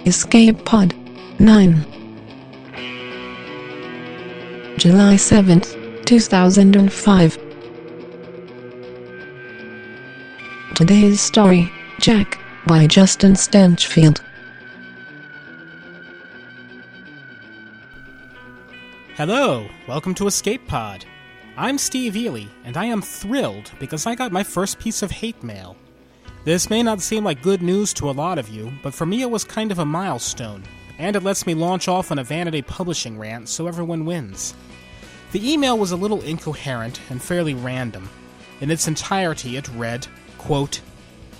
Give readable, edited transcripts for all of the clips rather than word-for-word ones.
Escape Pod 9 July 7th, 2005. Today's story, Jack, by Justin Stanchfield. Hello, welcome to Escape Pod. I'm Steve Ely, and I am thrilled because I got my first piece of hate mail. This may not seem like good news to a lot of you, but for me it was kind of a milestone, and it lets me launch off on a vanity publishing rant so everyone wins. The email was a little incoherent and fairly random. In its entirety it read, quote,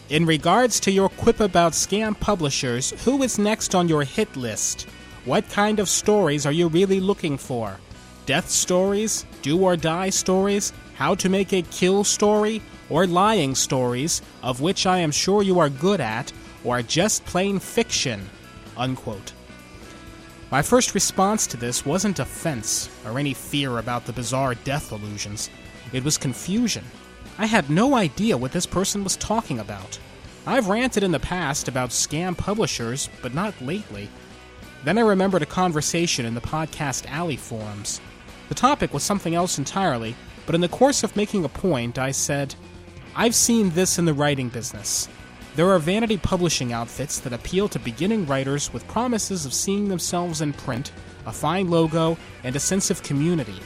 "In regards to your quip about scam publishers, who is next on your hit list? What kind of stories are you really looking for? Death stories? Do-or-die stories? How to make a kill story? Or lying stories, of which I am sure you are good at, or just plain fiction?" Unquote. My first response to this wasn't offense, or any fear about the bizarre death illusions. It was confusion. I had no idea what this person was talking about. I've ranted in the past about scam publishers, but not lately. Then I remembered a conversation in the Podcast Alley forums. The topic was something else entirely, but in the course of making a point, I said, "I've seen this in the writing business. There are vanity publishing outfits that appeal to beginning writers with promises of seeing themselves in print, a fine logo, and a sense of community.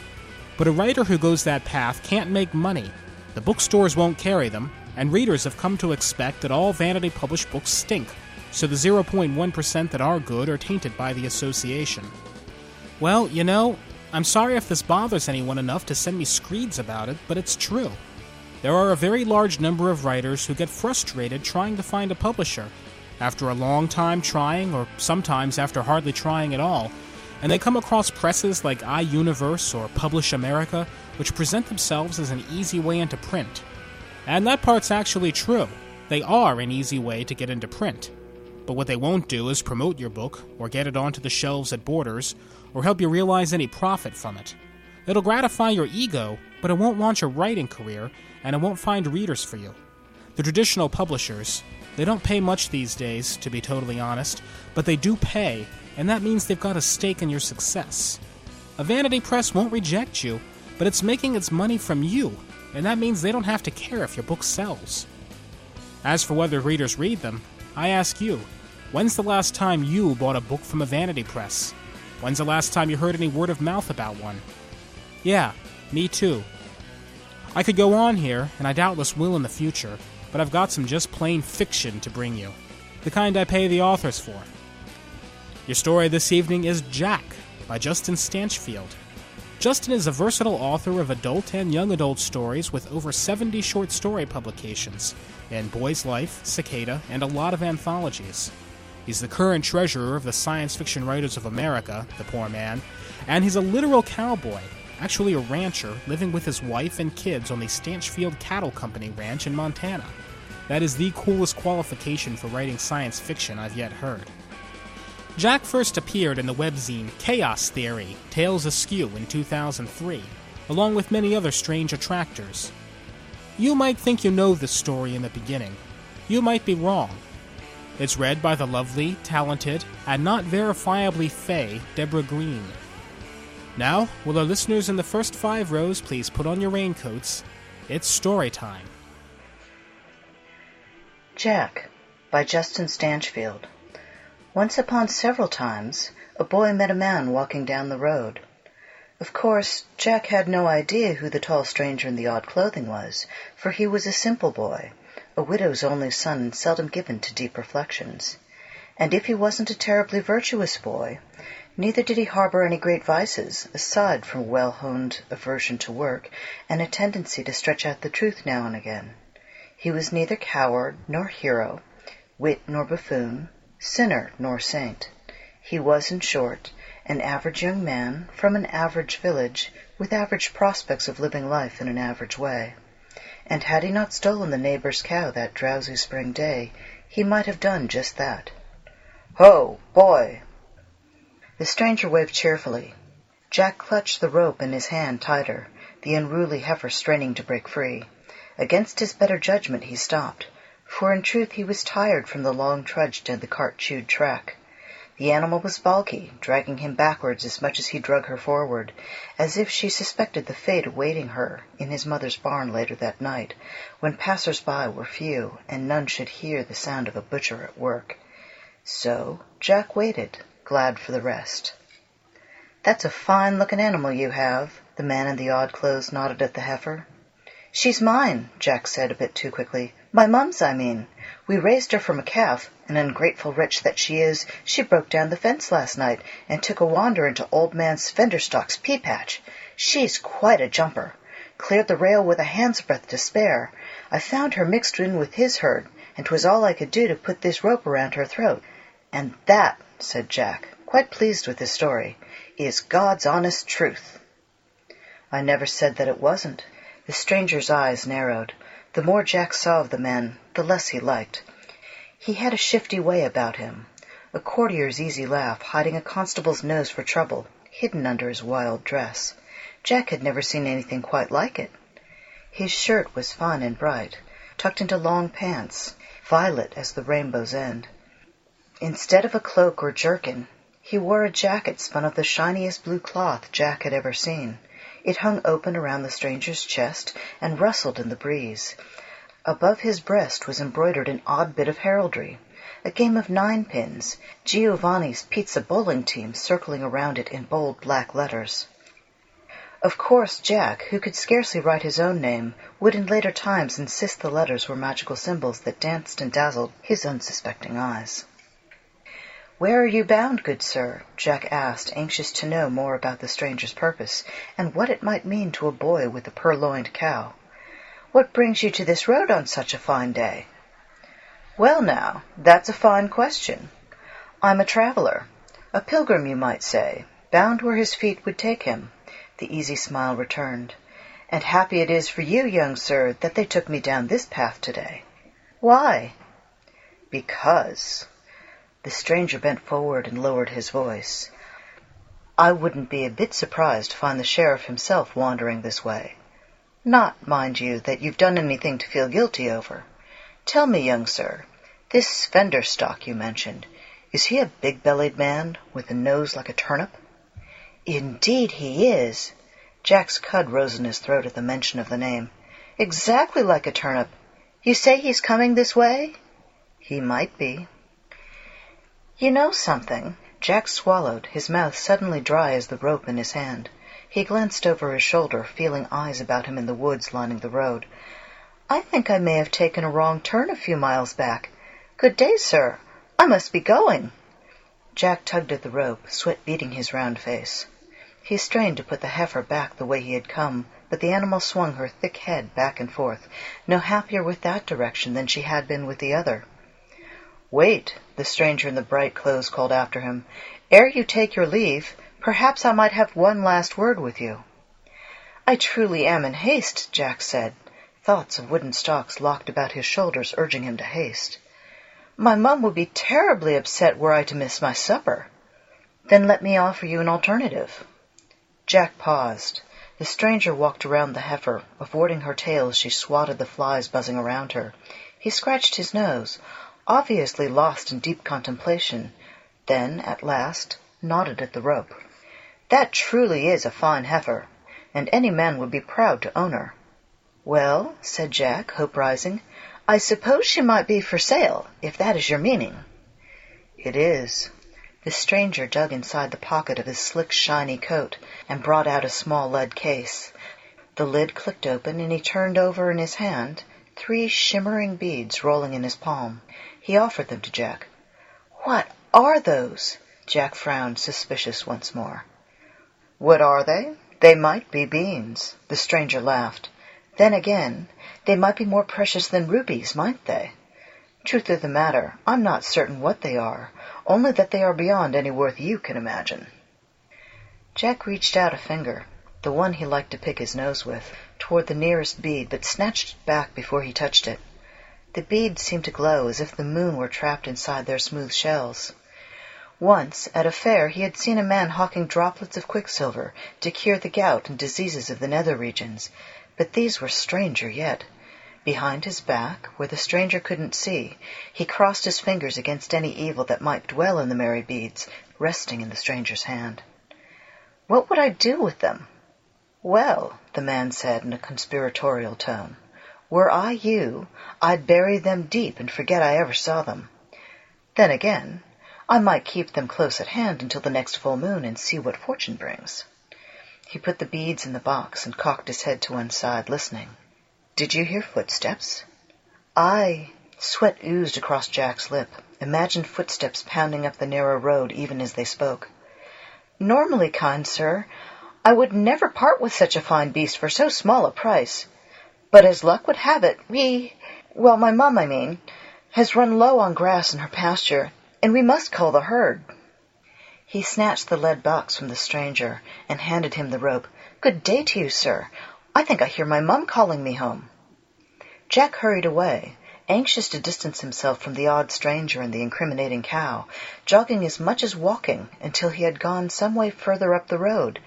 But a writer who goes that path can't make money. The bookstores won't carry them, and readers have come to expect that all vanity published books stink, so the 0.1% that are good are tainted by the association." Well, you know, I'm sorry if this bothers anyone enough to send me screeds about it, but it's true. There are a very large number of writers who get frustrated trying to find a publisher, after a long time trying, or sometimes after hardly trying at all, and they come across presses like iUniverse or Publish America, which present themselves as an easy way into print. And that part's actually true. They are an easy way to get into print. But what they won't do is promote your book, or get it onto the shelves at Borders, or help you realize any profit from it. It'll gratify your ego, but it won't launch a writing career, and it won't find readers for you. The traditional publishers, they don't pay much these days, to be totally honest, but they do pay, and that means they've got a stake in your success. A vanity press won't reject you, but it's making its money from you, and that means they don't have to care if your book sells. As for whether readers read them, I ask you, when's the last time you bought a book from a vanity press? When's the last time you heard any word of mouth about one? Yeah, me too. I could go on here, and I doubtless will in the future, but I've got some just plain fiction to bring you. The kind I pay the authors for. Your story this evening is Jack, by Justin Stanchfield. Justin is a versatile author of adult and young adult stories with over 70 short story publications in Boy's Life, Cicada, and a lot of anthologies. He's the current treasurer of the Science Fiction Writers of America, the poor man, and he's a literal cowboy, actually a rancher, living with his wife and kids on the Stanchfield Cattle Company ranch in Montana. That is the coolest qualification for writing science fiction I've yet heard. Jack first appeared in the webzine Chaos Theory, Tales Askew in 2003, along with many other strange attractors. You might think you know this story in the beginning. You might be wrong. It's read by the lovely, talented, and not verifiably fey Deborah Green. Now, will our listeners in the first 5 rows please put on your raincoats? It's story time. Jack, by Justin Stanchfield. Once upon several times, a boy met a man walking down the road. Of course, Jack had no idea who the tall stranger in the odd clothing was, for he was a simple boy, a widow's only son and seldom given to deep reflections. And if he wasn't a terribly virtuous boy, neither did he harbor any great vices, aside from a well-honed aversion to work and a tendency to stretch out the truth now and again. He was neither coward nor hero, wit nor buffoon, sinner nor saint. He was, in short, an average young man from an average village with average prospects of living life in an average way. And had he not stolen the neighbor's cow that drowsy spring day, he might have done just that. "Ho, boy!" The stranger waved cheerfully. Jack clutched the rope in his hand tighter, the unruly heifer straining to break free. Against his better judgment he stopped, for in truth he was tired from the long trudge down the cart-chewed track. The animal was bulky, dragging him backwards as much as he drug her forward, as if she suspected the fate awaiting her in his mother's barn later that night, when passers-by were few and none should hear the sound of a butcher at work. So Jack waited, glad for the rest. "That's a fine-looking animal you have," the man in the odd clothes nodded at the heifer. "She's mine," Jack said a bit too quickly. "My mum's, I mean. We raised her from a calf, an ungrateful wretch that she is. She broke down the fence last night and took a wander into old man Svenderstock's pea patch. She's quite a jumper. Cleared the rail with a hand's breadth to spare. I found her mixed in with his herd, and 'twas all I could do to put this rope around her throat. And that," said Jack, quite pleased with his story, "is God's honest truth." "I never said that it wasn't." The stranger's eyes narrowed. The more Jack saw of the man, the less he liked. He had a shifty way about him, a courtier's easy laugh, hiding a constable's nose for trouble, hidden under his wild dress. Jack had never seen anything quite like it. His shirt was fine and bright, tucked into long pants, violet as the rainbow's end. Instead of a cloak or jerkin, he wore a jacket spun of the shiniest blue cloth Jack had ever seen. It hung open around the stranger's chest and rustled in the breeze. Above his breast was embroidered an odd bit of heraldry, a game of ninepins, Giovanni's Pizza bowling team circling around it in bold black letters. Of course Jack, who could scarcely write his own name, would in later times insist the letters were magical symbols that danced and dazzled his unsuspecting eyes. "Where are you bound, good sir?" Jack asked, anxious to know more about the stranger's purpose, and what it might mean to a boy with a purloined cow. "What brings you to this road on such a fine day?" "Well now, that's a fine question. I'm a traveler, a pilgrim you might say, bound where his feet would take him," the easy smile returned. "And happy it is for you, young sir, that they took me down this path today." "Why?" "Because—" The stranger bent forward and lowered his voice. "I wouldn't be a bit surprised to find the sheriff himself wandering this way. Not, mind you, that you've done anything to feel guilty over. Tell me, young sir, this Svenderstock you mentioned, is he a big-bellied man with a nose like a turnip?" "Indeed he is." Jack's cud rose in his throat at the mention of the name. "Exactly like a turnip. You say he's coming this way?" "He might be." "You know something?" Jack swallowed, his mouth suddenly dry as the rope in his hand. He glanced over his shoulder, feeling eyes about him in the woods lining the road. "I think I may have taken a wrong turn a few miles back. Good day, sir. I must be going." Jack tugged at the rope, sweat beading his round face. He strained to put the heifer back the way he had come, but the animal swung her thick head back and forth, no happier with that direction than she had been with the other. "Wait," the stranger in the bright clothes called after him. "Ere you take your leave, perhaps I might have one last word with you." "I truly am in haste," Jack said, thoughts of wooden stalks locked about his shoulders urging him to haste. "My mum would be terribly upset were I to miss my supper." "Then let me offer you an alternative." Jack paused. The stranger walked around the heifer, avoiding her tail as she swatted the flies buzzing around her. He scratched his nose, obviously lost in deep contemplation, then, at last, nodded at the rope. "That truly is a fine heifer, and any man would be proud to own her." "Well," said Jack, hope rising, "I suppose she might be for sale, if that is your meaning." "It is." The stranger dug inside the pocket of his slick, shiny coat and brought out a small lead case. The lid clicked open, and he turned over in his hand 3 shimmering beads rolling in his palm. He offered them to Jack. "What are those?" Jack frowned, suspicious once more. "What are they? They might be beans." The stranger laughed. "Then again, they might be more precious than rubies, might they? Truth of the matter, I'm not certain what they are, only that they are beyond any worth you can imagine." Jack reached out a finger, the one he liked to pick his nose with, toward the nearest bead, but snatched it back before he touched it. The beads seemed to glow as if the moon were trapped inside their smooth shells. Once, at a fair, he had seen a man hawking droplets of quicksilver to cure the gout and diseases of the nether regions, but these were stranger yet. Behind his back, where the stranger couldn't see, he crossed his fingers against any evil that might dwell in the merry beads, resting in the stranger's hand. "What would I do with them?" "Well," the man said in a conspiratorial tone, "were I you, I'd bury them deep and forget I ever saw them. Then again, I might keep them close at hand until the next full moon and see what fortune brings." He put the beads in the box and cocked his head to one side, listening. "Did you hear footsteps?" "Aye." Sweat oozed across Jack's lip. Imagined footsteps pounding up the narrow road even as they spoke. "Normally, kind sir, I would never part with such a fine beast for so small a price. But as luck would have it, my mum, I mean, has run low on grass in her pasture, and we must cull the herd." He snatched the lead box from the stranger and handed him the rope. "Good day to you, sir. I think I hear my mum calling me home." Jack hurried away, anxious to distance himself from the odd stranger and the incriminating cow, jogging as much as walking until he had gone some way further up the road.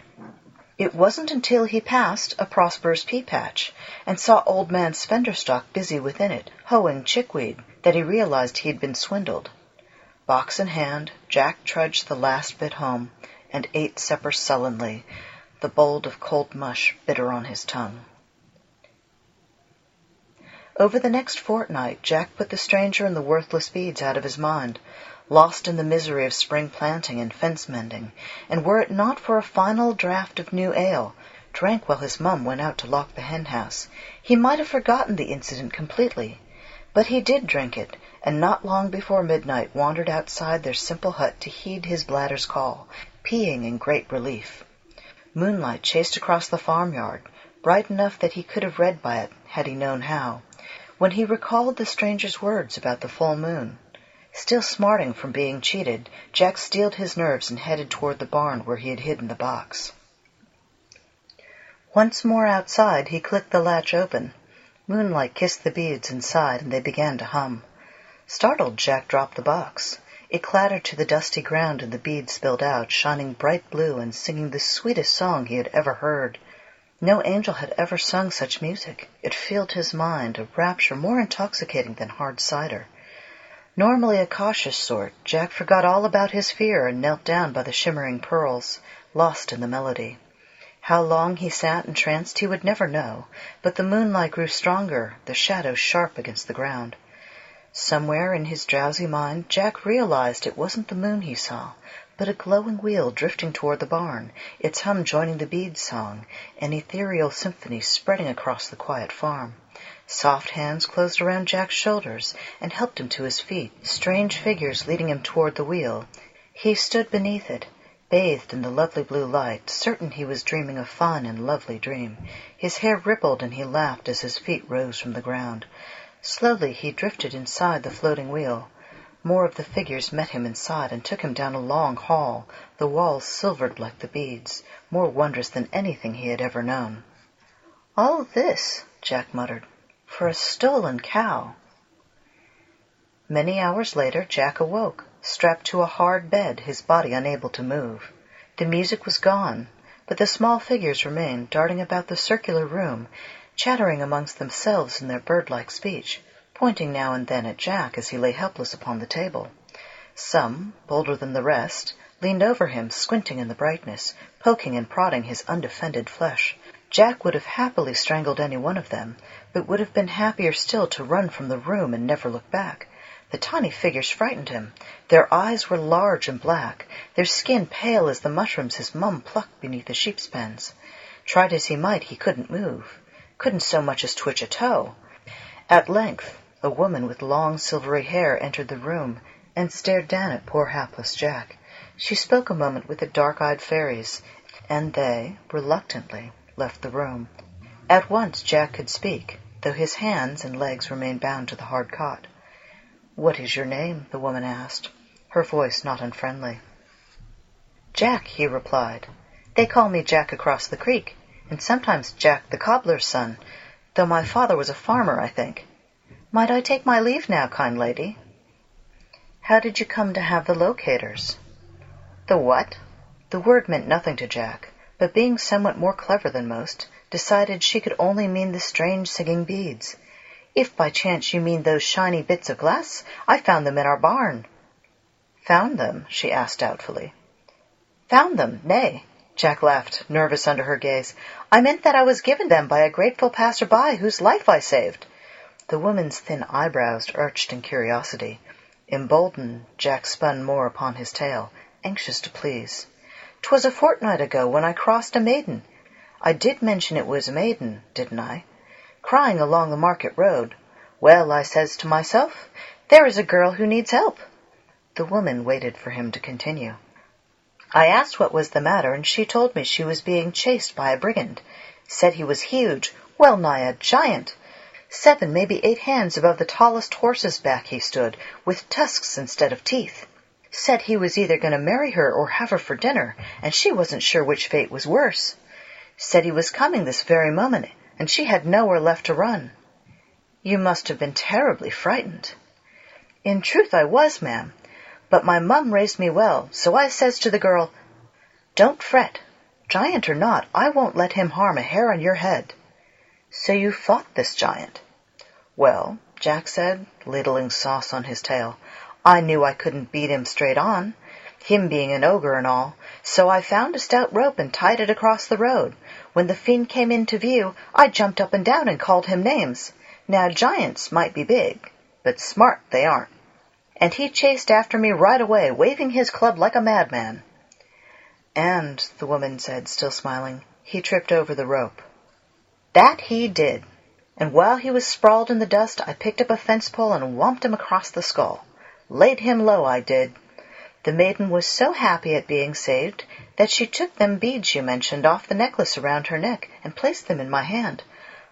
It wasn't until he passed a prosperous pea patch and saw Old Man Spenderstock busy within it, hoeing chickweed, that he realized he had been swindled. Box in hand, Jack trudged the last bit home and ate supper sullenly, the bowl of cold mush bitter on his tongue. Over the next fortnight, Jack put the stranger and the worthless beads out of his mind, lost in the misery of spring planting and fence mending, and were it not for a final draught of new ale, drank while his mum went out to lock the hen-house, he might have forgotten the incident completely. But he did drink it, and not long before midnight wandered outside their simple hut to heed his bladder's call, peeing in great relief. Moonlight chased across the farmyard, bright enough that he could have read by it had he known how, when he recalled the stranger's words about the full moon. Still smarting from being cheated, Jack steeled his nerves and headed toward the barn where he had hidden the box. Once more outside, he clicked the latch open. Moonlight kissed the beads inside, and they began to hum. Startled, Jack dropped the box. It clattered to the dusty ground, and the beads spilled out, shining bright blue and singing the sweetest song he had ever heard. No angel had ever sung such music. It filled his mind, a rapture more intoxicating than hard cider. Normally a cautious sort, Jack forgot all about his fear and knelt down by the shimmering pearls, lost in the melody. How long he sat entranced he would never know, but the moonlight grew stronger, the shadows sharp against the ground. Somewhere in his drowsy mind, Jack realized it wasn't the moon he saw, but a glowing wheel drifting toward the barn, its hum joining the bead song, an ethereal symphony spreading across the quiet farm. Soft hands closed around Jack's shoulders and helped him to his feet, strange figures leading him toward the wheel. He stood beneath it, bathed in the lovely blue light, certain he was dreaming a fun and lovely dream. His hair rippled and he laughed as his feet rose from the ground. Slowly he drifted inside the floating wheel. More of the figures met him inside and took him down a long hall, the walls silvered like the beads, more wondrous than anything he had ever known. "All this," Jack muttered, "for a stolen cow." Many hours later Jack awoke, strapped to a hard bed, his body unable to move. The music was gone, but the small figures remained, darting about the circular room, chattering amongst themselves in their bird-like speech, pointing now and then at Jack as he lay helpless upon the table. Some, bolder than the rest, leaned over him, squinting in the brightness, poking and prodding his undefended flesh. Jack would have happily strangled any one of them, but would have been happier still to run from the room and never look back. The tiny figures frightened him. Their eyes were large and black, their skin pale as the mushrooms his mum plucked beneath the sheep's pens. Tried as he might, he couldn't move, couldn't so much as twitch a toe. At length, a woman with long silvery hair entered the room and stared down at poor hapless Jack. She spoke a moment with the dark-eyed fairies, and they, reluctantly, left the room. At once Jack could speak, though his hands and legs remained bound to the hard cot. "What is your name?" the woman asked, her voice not unfriendly. "Jack," he replied. "They call me Jack across the creek, and sometimes Jack the cobbler's son, though my father was a farmer, I think. Might I take my leave now, kind lady?" "How did you come to have the locators?" "The what?" The word meant nothing to Jack, but being somewhat more clever than most, decided she could only mean the strange singing beads. If by chance you mean those shiny bits of glass, I found them in our barn." "Found them?" she asked doubtfully. "Found them, nay." Jack laughed, nervous under her gaze. "I meant that I was given them by a grateful passer-by whose life I saved." The woman's thin eyebrows arched in curiosity. Emboldened, Jack spun more upon his tale, anxious to please. "'Twas a fortnight ago when I crossed a maiden. I did mention it was a maiden, didn't I? Crying along the market road. Well, I says to myself, there is a girl who needs help." The woman waited for him to continue. "I asked what was the matter, and she told me she was being chased by a brigand. Said he was huge, well nigh a giant. 7, maybe 8 hands above the tallest horse's back he stood, with tusks instead of teeth. Said he was either going to marry her or have her for dinner, and she wasn't sure which fate was worse. Said he was coming this very moment, and she had nowhere left to run." "You must have been terribly frightened." "In truth I was, ma'am. But my mum raised me well, so I says to the girl, 'Don't fret. Giant or not, I won't let him harm a hair on your head.'" "So you fought this giant?" "Well," Jack said, ladling sauce on his tale, "I knew I couldn't beat him straight on, him being an ogre and all, so I found a stout rope and tied it across the road. When the fiend came into view, I jumped up and down and called him names. Now giants might be big, but smart they aren't. And he chased after me right away, waving his club like a madman." "And," the woman said, still smiling, "he tripped over the rope." "That he did. And while he was sprawled in the dust, I picked up a fence pole and whomped him across the skull. Laid him low, I did. The maiden was so happy at being saved that she took them beads you mentioned off the necklace around her neck and placed them in my hand.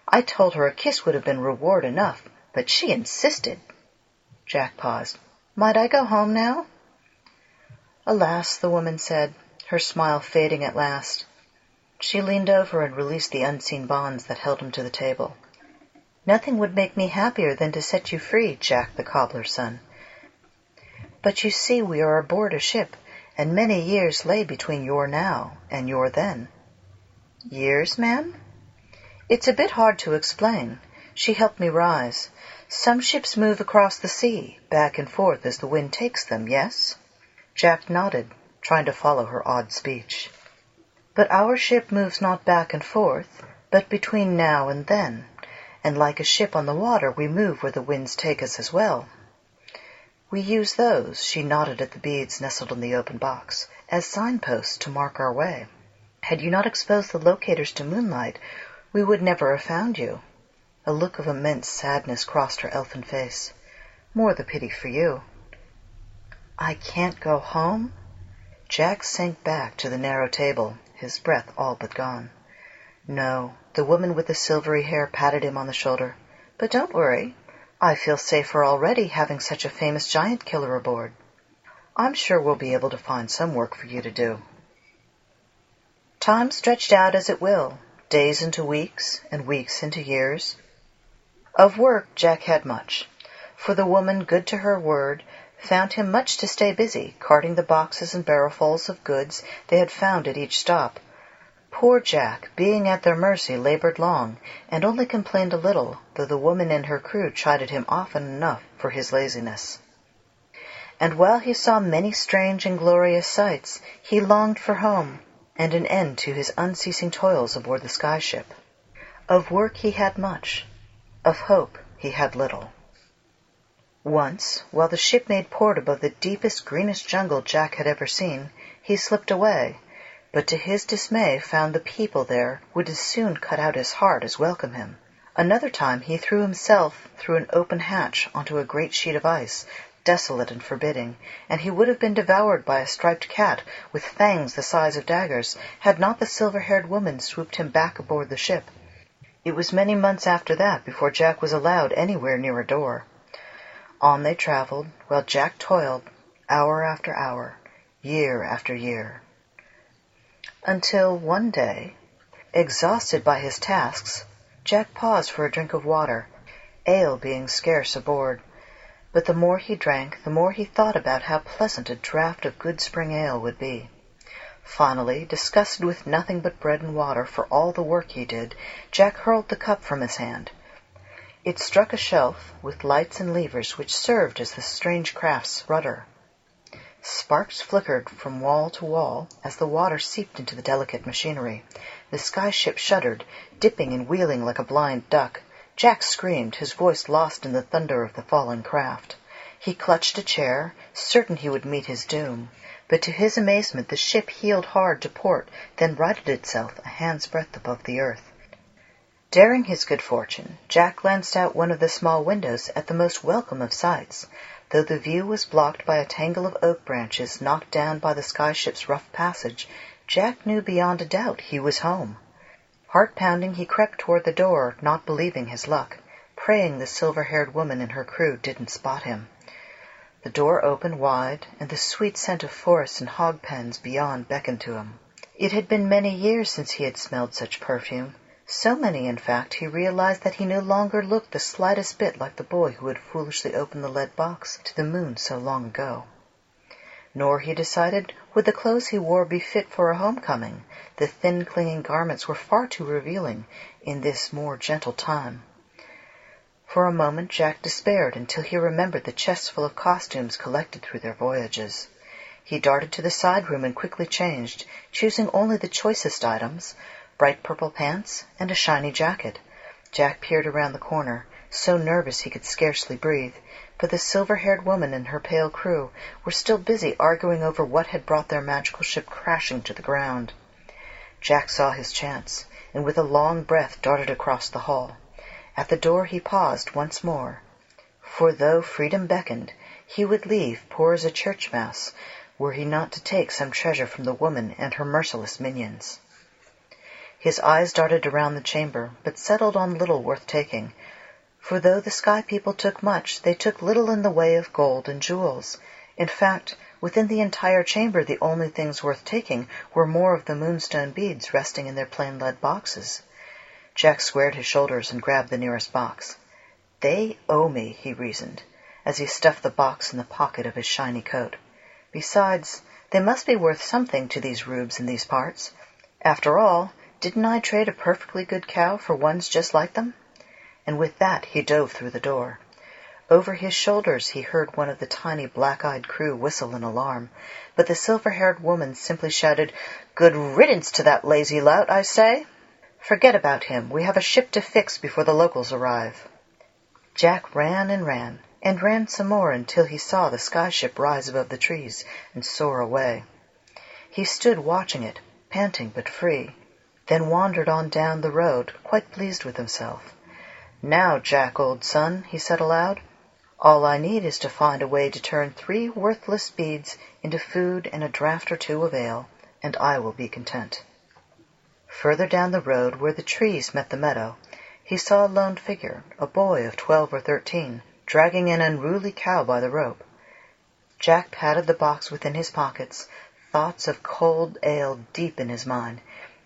I told her a kiss would have been reward enough, but she insisted." Jack paused. "Might I go home now?" "Alas," the woman said, her smile fading at last. She leaned over and released the unseen bonds that held him to the table. "Nothing would make me happier than to set you free, Jack the cobbler's son. But you see we are aboard a ship, and many years lay between your now and your then." "Years, ma'am?" "It's a bit hard to explain. She helped me rise. Some ships move across the sea, back and forth as the wind takes them, yes?" Jack nodded, trying to follow her odd speech. "But our ship moves not back and forth, but between now and then, and like a ship on the water we move where the winds take us as well. We use those," she nodded at the beads nestled in the open box, "as signposts to mark our way. Had you not exposed the locators to moonlight, we would never have found you." A look of immense sadness crossed her elfin face. "More the pity for you." "I can't go home?" Jack sank back to the narrow table, his breath all but gone. "No." The woman with the silvery hair patted him on the shoulder. "But don't worry. I feel safer already having such a famous giant killer aboard. I'm sure we'll be able to find some work for you to do." Time stretched out as it will, days into weeks, and weeks into years. Of work Jack had much, for the woman, good to her word, found him much to stay busy, carting the boxes and barrelfuls of goods they had found at each stop. Poor Jack, being at their mercy, labored long, and only complained a little, though the woman and her crew chided him often enough for his laziness. And while he saw many strange and glorious sights, he longed for home, and an end to his unceasing toils aboard the sky ship. Of work he had much, of hope he had little. Once, while the ship made port above the deepest, greenest jungle Jack had ever seen, he slipped away, but to his dismay found the people there would as soon cut out his heart as welcome him. Another time he threw himself through an open hatch onto a great sheet of ice, desolate and forbidding, and he would have been devoured by a striped cat with fangs the size of daggers, had not the silver-haired woman swooped him back aboard the ship. It was many months after that before Jack was allowed anywhere near a door. On they traveled, while Jack toiled, hour after hour, year after year. Until one day, exhausted by his tasks, Jack paused for a drink of water, ale being scarce aboard. But the more he drank, the more he thought about how pleasant a draught of good spring ale would be. Finally, disgusted with nothing but bread and water for all the work he did, Jack hurled the cup from his hand. It struck a shelf with lights and levers which served as the strange craft's rudder. Sparks flickered from wall to wall as the water seeped into the delicate machinery. The skyship shuddered, dipping and wheeling like a blind duck. Jack screamed, his voice lost in the thunder of the fallen craft. He clutched a chair, certain he would meet his doom. But to his amazement the ship heeled hard to port, then righted itself a hand's breadth above the earth. Daring his good fortune, Jack glanced out one of the small windows at the most welcome of sights. Though the view was blocked by a tangle of oak branches knocked down by the skyship's rough passage, Jack knew beyond a doubt he was home. Heart-pounding, he crept toward the door, not believing his luck, praying the silver-haired woman and her crew didn't spot him. The door opened wide, and the sweet scent of forests and hog pens beyond beckoned to him. It had been many years since he had smelled such perfume. So many, in fact, he realized that he no longer looked the slightest bit like the boy who had foolishly opened the lead box to the moon so long ago. Nor, he decided, would the clothes he wore be fit for a homecoming. The thin, clinging garments were far too revealing in this more gentle time. For a moment Jack despaired until he remembered the chests full of costumes collected through their voyages. He darted to the side room and quickly changed, choosing only the choicest items, bright purple pants and a shiny jacket. Jack peered around the corner, so nervous he could scarcely breathe, but the silver-haired woman and her pale crew were still busy arguing over what had brought their magical ship crashing to the ground. Jack saw his chance, and with a long breath darted across the hall. At the door he paused once more, for though freedom beckoned, he would leave poor as a church mouse, were he not to take some treasure from the woman and her merciless minions. His eyes darted around the chamber, but settled on little worth taking, for though the sky people took much, they took little in the way of gold and jewels. In fact, within the entire chamber the only things worth taking were more of the moonstone beads resting in their plain lead boxes. Jack squared his shoulders and grabbed the nearest box. "They owe me," he reasoned, as he stuffed the box in the pocket of his shiny coat. "Besides, they must be worth something to these rubes in these parts. After all, didn't I trade a perfectly good cow for ones just like them?" And with that he dove through the door. Over his shoulders he heard one of the tiny black-eyed crew whistle in alarm, but the silver-haired woman simply shouted, "Good riddance to that lazy lout, I say! Forget about him. We have a ship to fix before the locals arrive." Jack ran and ran, and ran some more until he saw the skyship rise above the trees and soar away. He stood watching it, panting but free, then wandered on down the road, quite pleased with himself. "Now, Jack, old son," he said aloud, "all I need is to find a way to turn 3 worthless beads into food and a draught or 2 of ale, and I will be content." Further down the road, where the trees met the meadow, he saw a lone figure, a boy of 12 or 13, dragging an unruly cow by the rope. Jack patted the box within his pockets, thoughts of cold ale deep in his mind.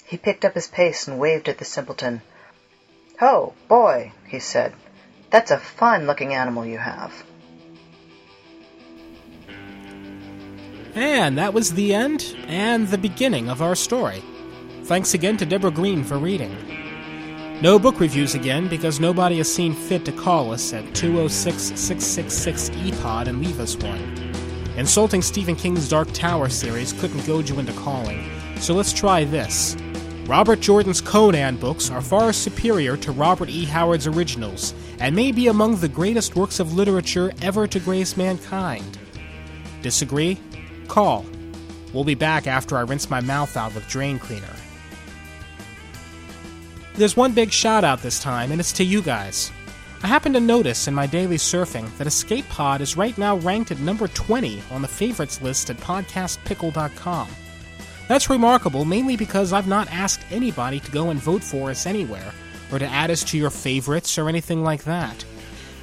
He picked up his pace and waved at the simpleton. "Ho, boy," he said, "that's a fine-looking animal you have." And that was the end and the beginning of our story. Thanks again to Deborah Green for reading. No book reviews again because nobody has seen fit to call us at 206-666-EPOD and leave us one. Insulting Stephen King's Dark Tower series couldn't goad you into calling, so let's try this. Robert Jordan's Conan books are far superior to Robert E. Howard's originals, and may be among the greatest works of literature ever to grace mankind. Disagree? Call. We'll be back after I rinse my mouth out with drain cleaner. There's one big shout-out this time, and it's to you guys. I happened to notice in my daily surfing that Escape Pod is right now ranked at number 20 on the favorites list at podcastpickle.com. That's remarkable, mainly because I've not asked anybody to go and vote for us anywhere, or to add us to your favorites or anything like that.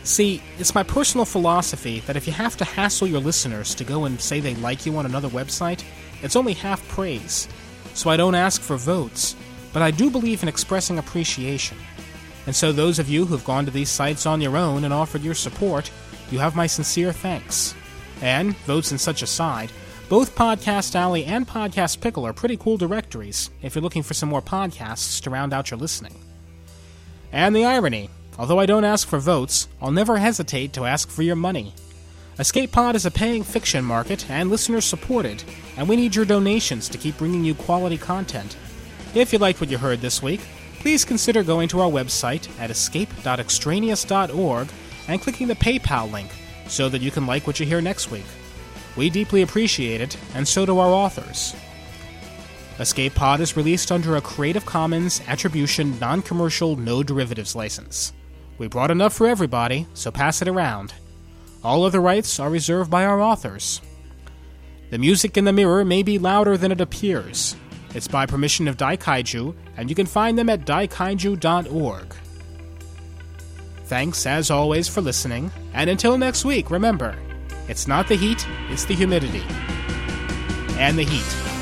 See, it's my personal philosophy that if you have to hassle your listeners to go and say they like you on another website, it's only half praise. So I don't ask for votes, but I do believe in expressing appreciation. And so those of you who've gone to these sites on your own and offered your support, you have my sincere thanks. And, votes and such aside, both Podcast Alley and Podcast Pickle are pretty cool directories if you're looking for some more podcasts to round out your listening. And the irony, Although I don't ask for votes, I'll never hesitate to ask for your money. Escape Pod is a paying fiction market and listeners supported, and we need your donations to keep bringing you quality content. If you liked what you heard this week, please consider going to our website at escape.extraneous.org and clicking the PayPal link so that you can like what you hear next week. We deeply appreciate it, and so do our authors. Escape Pod is released under a Creative Commons Attribution Non-Commercial No Derivatives license. We brought enough for everybody, so pass it around. All other rights are reserved by our authors. The music in the mirror may be louder than it appears. It's by permission of Daikaiju, and you can find them at daikaiju.org. Thanks, as always, for listening, and until next week, remember, it's not the heat, it's the humidity. And the heat.